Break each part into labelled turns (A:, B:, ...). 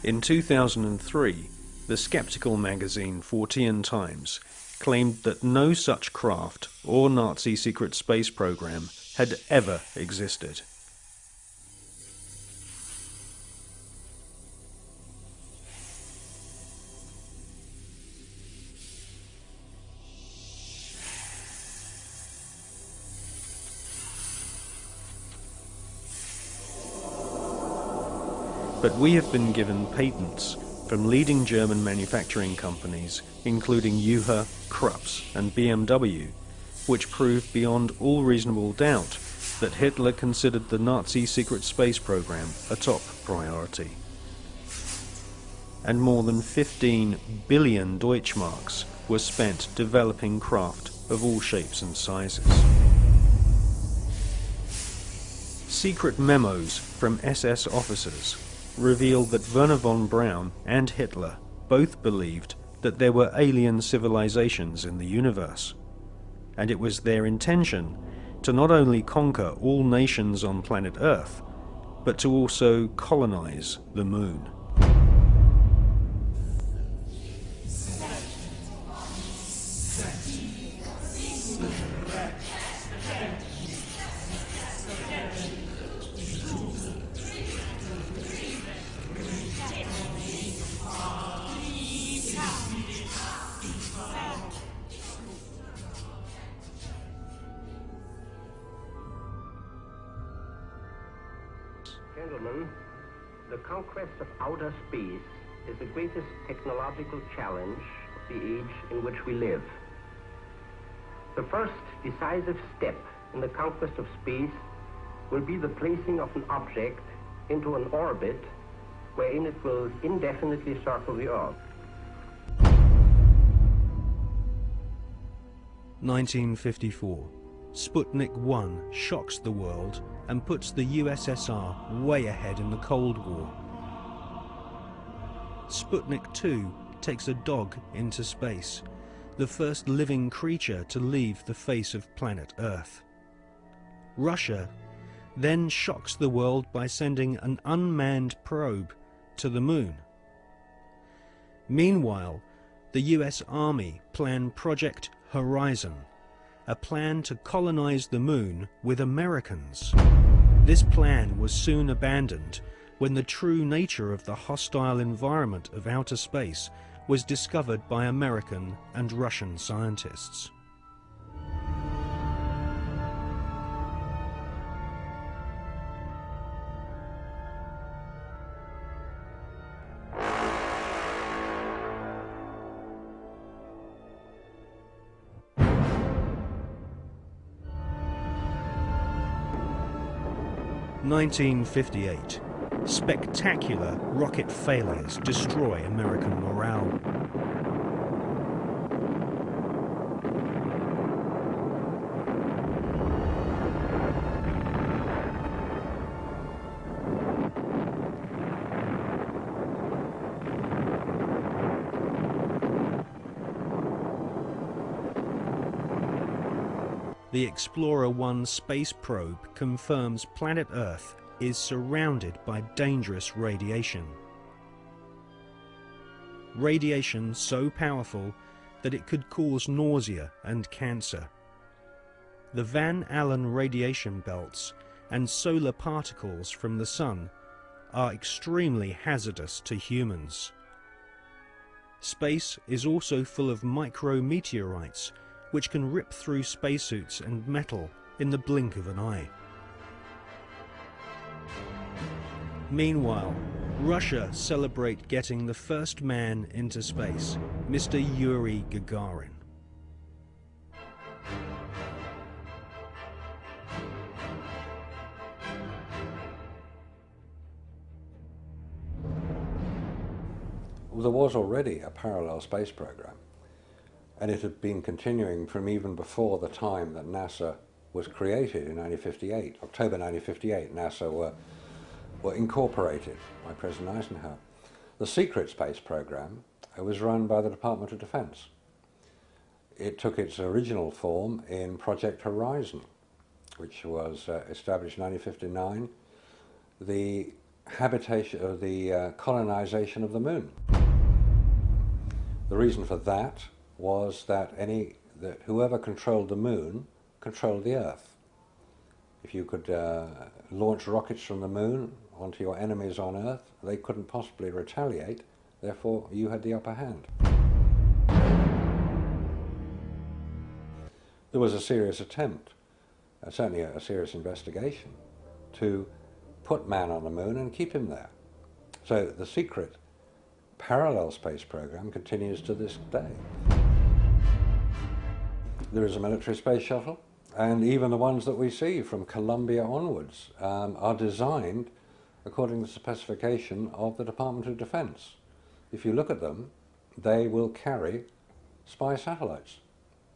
A: In 2003, the skeptical magazine Fortean Times claimed that no such craft or Nazi secret space program had ever existed. But we have been given patents from leading German manufacturing companies, including Juha, Krups and BMW, which prove beyond all reasonable doubt that Hitler considered the Nazi secret space program a top priority. And more than 15 billion Deutschmarks were spent developing craft of all shapes and sizes. Secret memos from SS officers revealed that Werner von Braun and Hitler both believed that there were alien civilizations in the universe, and it was their intention to not only conquer all nations on planet Earth, but to also colonize the Moon.
B: Gentlemen, the conquest of outer space is the greatest technological challenge of the age in which we live. The first decisive step in the conquest of space will be the placing of an object into an orbit wherein it will indefinitely circle the Earth.
A: 1954. Sputnik 1 shocks the world and puts the USSR way ahead in the Cold War. Sputnik 2 takes a dog into space, the first living creature to leave the face of planet Earth. Russia then shocks the world by sending an unmanned probe to the Moon. Meanwhile, the US Army planned Project Horizon, a plan to colonize the Moon with Americans. This plan was soon abandoned when the true nature of the hostile environment of outer space was discovered by American and Russian scientists. (1958). Spectacular rocket failures destroy American morale. The Explorer 1 space probe confirms planet Earth is surrounded by dangerous radiation. Radiation so powerful that it could cause nausea and cancer. The Van Allen radiation belts and solar particles from the Sun are extremely hazardous to humans. Space is also full of micrometeorites which can rip through spacesuits and metal in the blink of an eye. Meanwhile, Russia celebrate getting the first man into space, Mr. Yuri Gagarin.
C: There was already a parallel space program, and it had been continuing from even before the time that NASA was created in 1958. October 1958, NASA were incorporated by President Eisenhower. The secret space program was run by the Department of Defense. It took its original form in Project Horizon, which was established in 1959. The habitation of the colonization of the moon. The reason for that was that whoever controlled the moon controlled the Earth. If you could launch rockets from the moon onto your enemies on Earth, they couldn't possibly retaliate, therefore you had the upper hand. There was a serious attempt, certainly a serious investigation, to put man on the moon and keep him there. So the secret parallel space program continues to this day. There is a military space shuttle, and even the ones that we see from Columbia onwards are designed according to the specification of the Department of Defense. If you look at them, they will carry spy satellites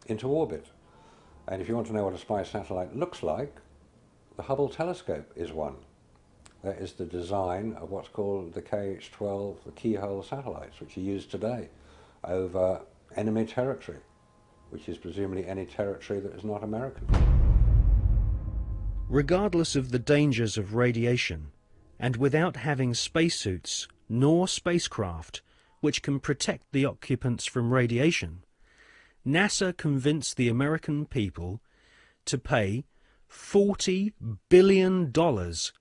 C: into orbit. And if you want to know what a spy satellite looks like, the Hubble telescope is one. That is the design of what's called the KH-12, the keyhole satellites, which are used today over enemy territory, which is presumably any territory that is not American.
A: Regardless of the dangers of radiation, and without having spacesuits nor spacecraft which can protect the occupants from radiation, NASA convinced the American people to pay $40 billion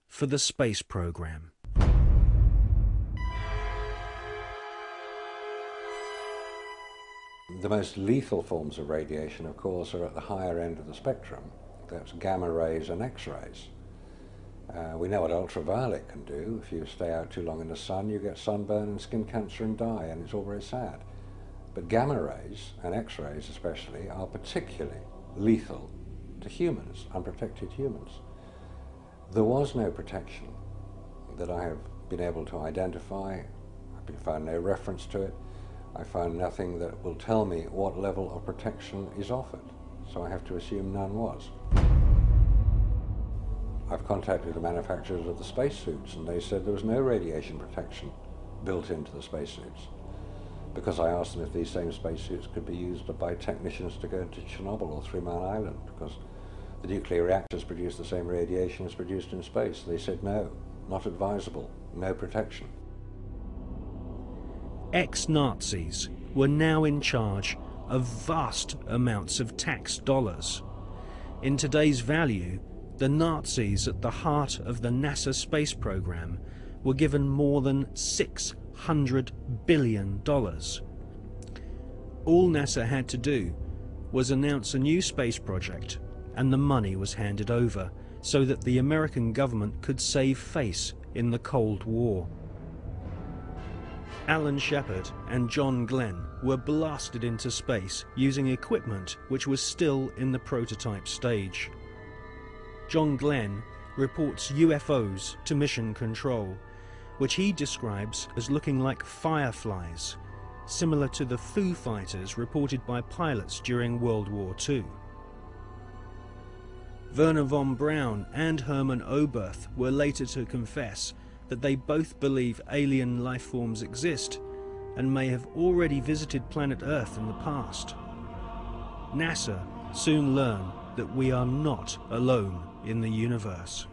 A: for the space program.
C: The most lethal forms of radiation, of course, are at the higher end of the spectrum. That's gamma rays and X-rays. We know what ultraviolet can do. If you stay out too long in the sun, you get sunburn and skin cancer and die, and it's all very sad. But gamma rays, and X-rays especially, are particularly lethal to humans, unprotected humans. There was no protection that I have been able to identify. I've found no reference to it. I found nothing that will tell me what level of protection is offered, so I have to assume none was. I've contacted the manufacturers of the spacesuits, and they said there was no radiation protection built into the spacesuits, because I asked them if these same spacesuits could be used by technicians to go to Chernobyl or 3 Mile Island, because the nuclear reactors produce the same radiation as produced in space. They said no, not advisable, no protection.
A: Ex-Nazis were now in charge of vast amounts of tax dollars. In today's value, the Nazis at the heart of the NASA space program were given more than $600 billion. All NASA had to do was announce a new space project, and the money was handed over so that the American government could save face in the Cold War. Alan Shepard and John Glenn were blasted into space using equipment which was still in the prototype stage. John Glenn reports UFOs to Mission Control, which he describes as looking like fireflies, similar to the Foo Fighters reported by pilots during World War II. Werner von Braun and Hermann Oberth were later to confess that they both believe alien life forms exist and may have already visited planet Earth in the past. NASA soon learned that we are not alone in the universe.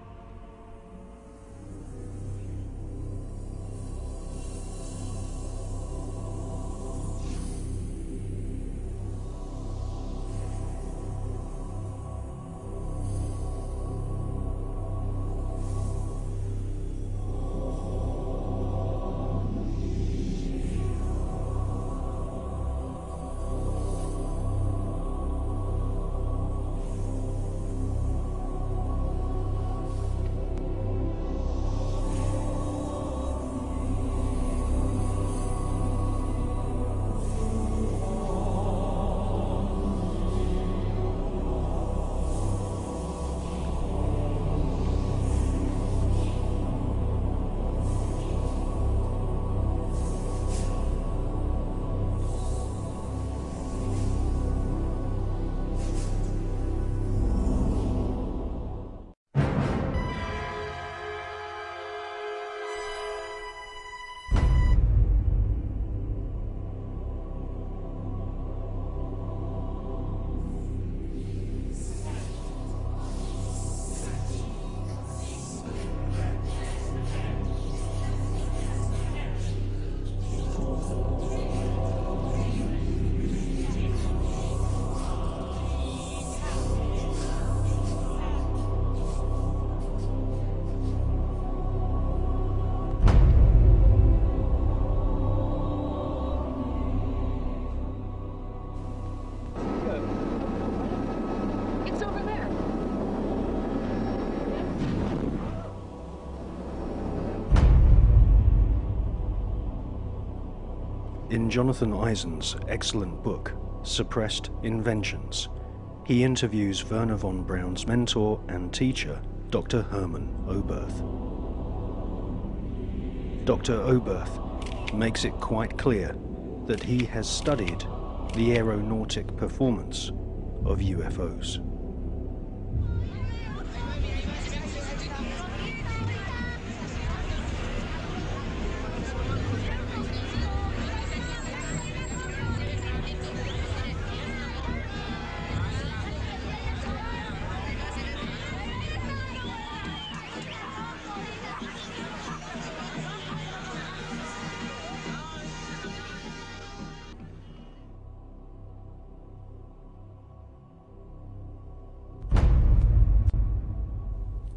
A: In Jonathan Eisen's excellent book, Suppressed Inventions, he interviews Wernher von Braun's mentor and teacher, Dr. Hermann Oberth. Dr. Oberth makes it quite clear that he has studied the aeronautic performance of UFOs.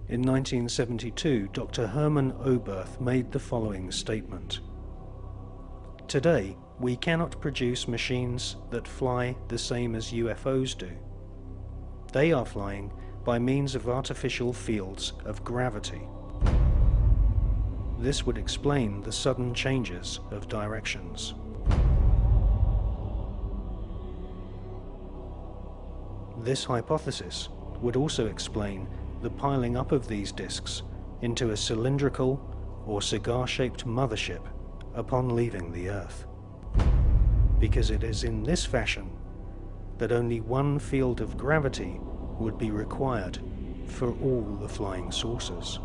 A: In 1972, Dr. Hermann Oberth made the following statement. Today, we cannot produce machines that fly the same as UFOs do. They are flying by means of artificial fields of gravity. This would explain the sudden changes of directions. This hypothesis would also explain the piling up of these disks into a cylindrical or cigar-shaped mothership upon leaving the Earth. Because it is in this fashion that only one field of gravity would be required for all the flying saucers.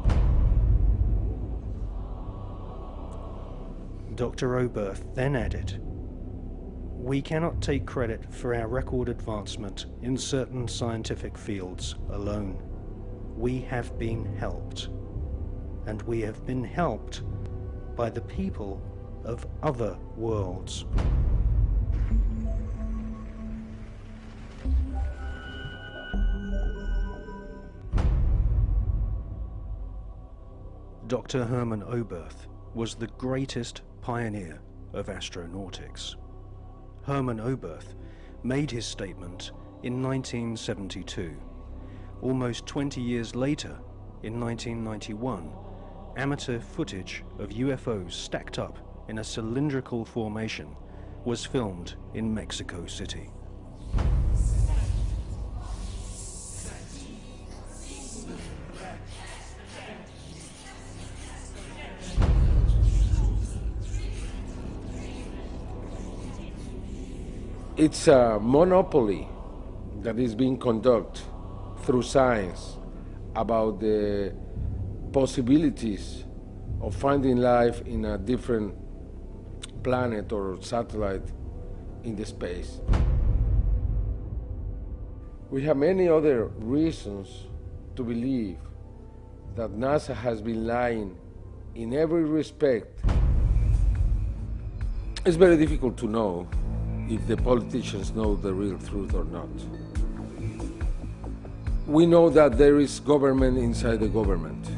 A: Dr. Oberth then added, "We cannot take credit for our record advancement in certain scientific fields alone. We have been helped, and we have been helped by the people of other worlds." Dr. Hermann Oberth was the greatest pioneer of astronautics. Hermann Oberth made his statement in 1972. Almost 20 years later, in 1991, amateur footage of UFOs stacked up in a cylindrical formation was filmed in Mexico City.
D: It's a monopoly that is being conducted through science about the possibilities of finding life in a different planet or satellite in the space. We have many other reasons to believe that NASA has been lying in every respect. It's very difficult to know if the politicians know the real truth or not. We know that there is government inside the government.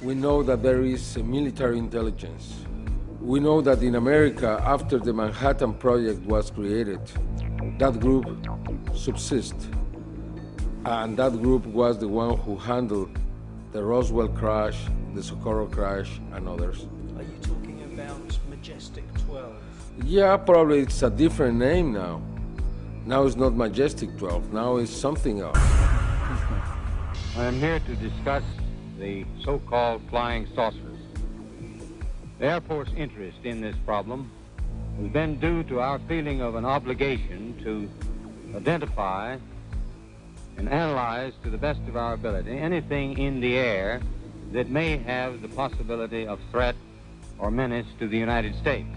D: We know that there is military intelligence. We know that in America, after the Manhattan Project was created, that group subsists. And that group was the one who handled the Roswell crash, the Socorro crash, and others.
A: Are you talking about Majestic 12?
D: Yeah, probably it's a different name now. Now it's not Majestic 12, now it's something else.
E: I am here to discuss the so-called flying saucers. The Air Force interest in this problem has been due to our feeling of an obligation to identify and analyze to the best of our ability anything in the air that may have the possibility of threat or menace to the United States.